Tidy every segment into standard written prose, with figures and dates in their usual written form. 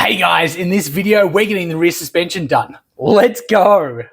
Hey guys, in this video, we're getting the rear suspension done. Let's go.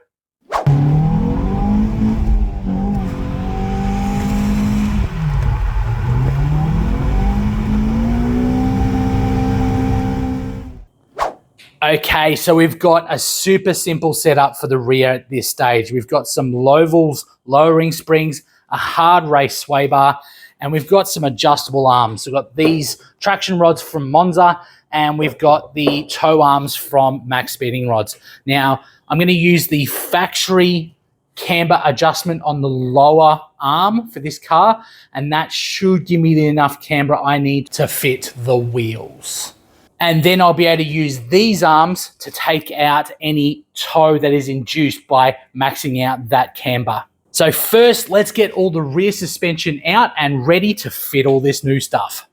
Okay, so we've got a super simple setup for the rear at this stage. We've got some Lovels lowering springs, a hardrace sway bar, and we've got some adjustable arms. So we've got these traction rods from Monza, and we've got the toe arms from Max Speeding Rods. Now, I'm going to use the factory camber adjustment on the lower arm for this car, and that should give me enough camber I need to fit the wheels. And then I'll be able to use these arms to take out any toe that is induced by maxing out that camber. So first, let's get all the rear suspension out and ready to fit all this new stuff.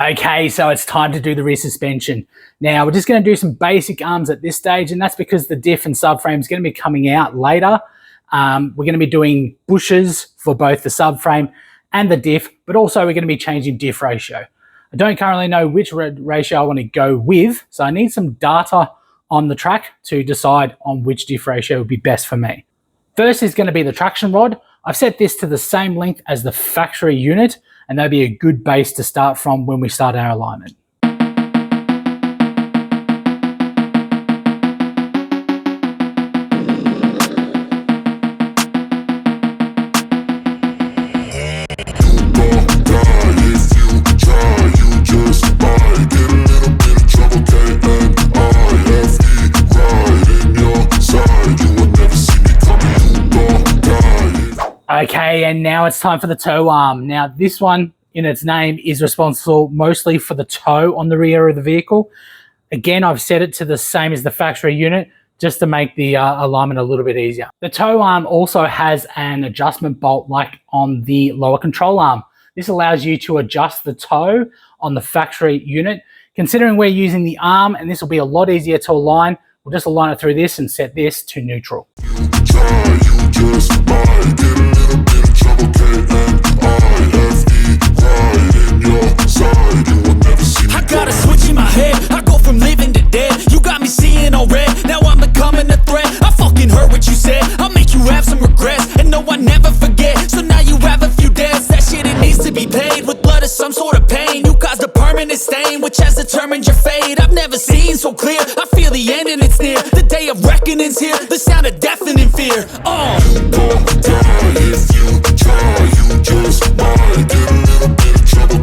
Okay, so it's time to do the rear suspension. Now, we're just going to do some basic arms at this stage, and that's because the diff and subframe is going to be coming out later. We're going to be doing bushes for both the subframe and the diff, but also we're going to be changing diff ratio. I don't currently know which ratio I want to go with, so I need some data on the track to decide on which diff ratio would be best for me. First is going to be the traction rod. I've set this to the same length as the factory unit, and that'll be a good base to start from when we start our alignment. Get a little bit of trouble, K-N-I-F-E, right. Okay, and now it's time for the toe arm. Now this one in its name is responsible mostly for the toe on the rear of the vehicle. Again, I've set it to the same as the factory unit just to make the alignment a little bit easier. The toe arm also has an adjustment bolt like on the lower control arm. This allows you to adjust the toe on the factory unit. Considering we're using the arm and this will be a lot easier to align, we'll just align it through this and set this to neutral. I got a switch in my head, I go from living to dead. You got me seeing all red, now I'm becoming a threat. I fucking heard what you said, I'll make you have some regrets. And no, I never forget, so now you have a few debts. That shit, it needs to be paid with blood or some sort of pain. You caused a permanent stain, which has determined your fate. I've never seen so clear, I feel the end and it's near. The day of reckoning's here, the sound of deafening fear. You don't die if you try, you just might get a little bit of trouble,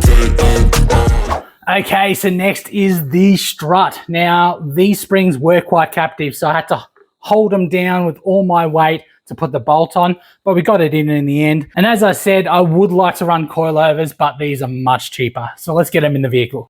Okay, so next is the strut. Now, these springs were quite captive, so I had to hold them down with all my weight to put the bolt on, but we got it in the end. And as I said, I would like to run coilovers, but these are much cheaper. So let's get them in the vehicle.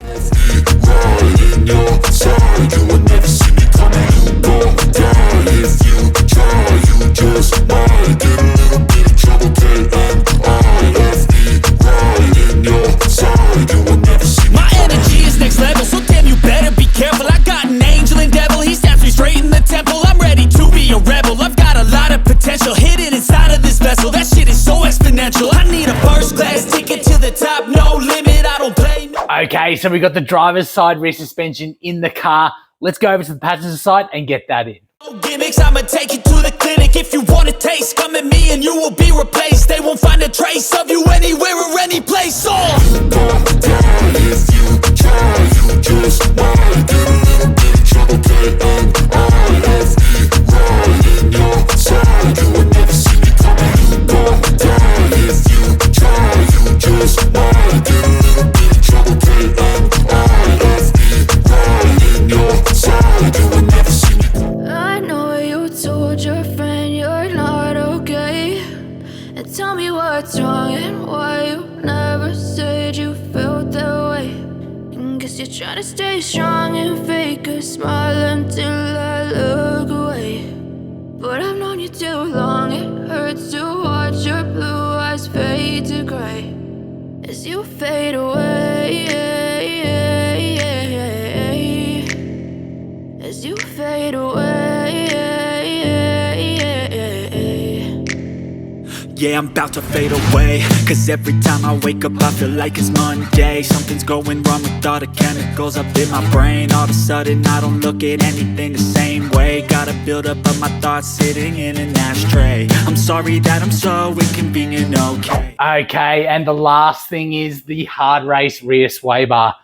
My energy is next level, so damn you better be careful. I got an angel and devil, he snaps me straight in the temple. I'm ready to be a rebel, I've got a lot of potential hidden inside of this vessel. That shit is so exponential. I need a first class ticket to the top, no limit, I don't play no. Okay, so we got the driver's side rear suspension in the car. Let's go over to the passenger side and get that in. No gimmicks, I'ma take you to the clinic. If you want a taste, come at me and you will be replaced. They won't find a trace of you anywhere or any place. You don't die if you try, you just might get a little bit of trouble, K-N-I-F-E, right in your side, you will never see me coming. You don't die if you try, you just might get a little bit of trouble, K-N-I-F-E, right in your side, you will never see me. I know you told your friend you're not okay, and tell me what's wrong and why you never said you felt that way. And guess you're trying to stay strong and fake a smile until I look away. But I've known you too long, it hurts to watch your blue eyes fade to gray as you fade away, as you fade away. Yeah, I'm about to fade away, cause every time I wake up I feel like it's Monday. Something's going wrong with all the chemicals up in my brain. All of a sudden I don't look at anything the same way. Got a build up of my thoughts sitting in an ashtray. I'm sorry that I'm so inconvenient, okay. Okay, and the last thing is the hardrace rear sway bar.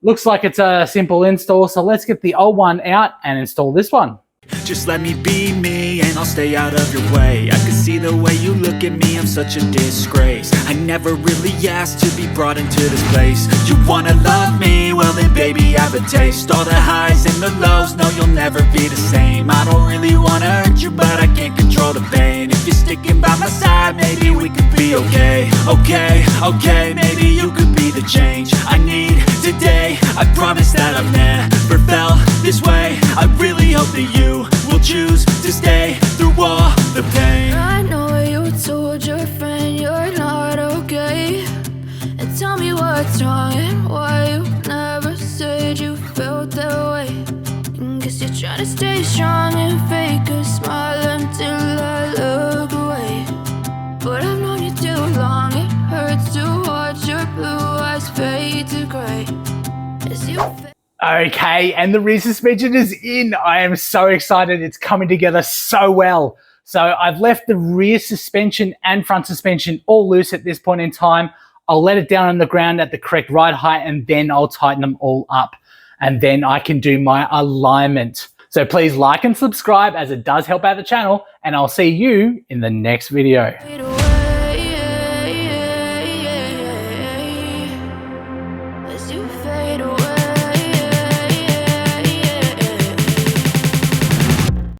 Looks like it's a simple install, so let's get the old one out and install this one. Just let me be me and I'll stay out of your way. I can see the way you look at me, I'm such a disgrace. I never really asked to be brought into this place. You wanna love me? Well then baby I have a taste. All the highs and the lows, no you'll never be the same. I don't really wanna hurt you but I can't control the pain. If you're sticking by my side maybe we could be okay. Okay, maybe you could be the change I need today. I promise that I've never felt this way. I really hope that you will choose to stay through all the pain. I know you told your friend you're not okay, and tell me what's wrong and why you never said you felt that way. And guess you're trying to stay strong and fake a smile until I look away. But I've known you too long, it hurts to watch your blue eyes fade to gray as you fade. Okay, and the rear suspension is in. I am so excited. It's coming together so well. So I've left the rear suspension and front suspension all loose at this point in time. I'll let it down on the ground at the correct ride height and then I'll tighten them all up. And then I can do my alignment. So please like and subscribe as it does help out the channel. And I'll see you in the next video.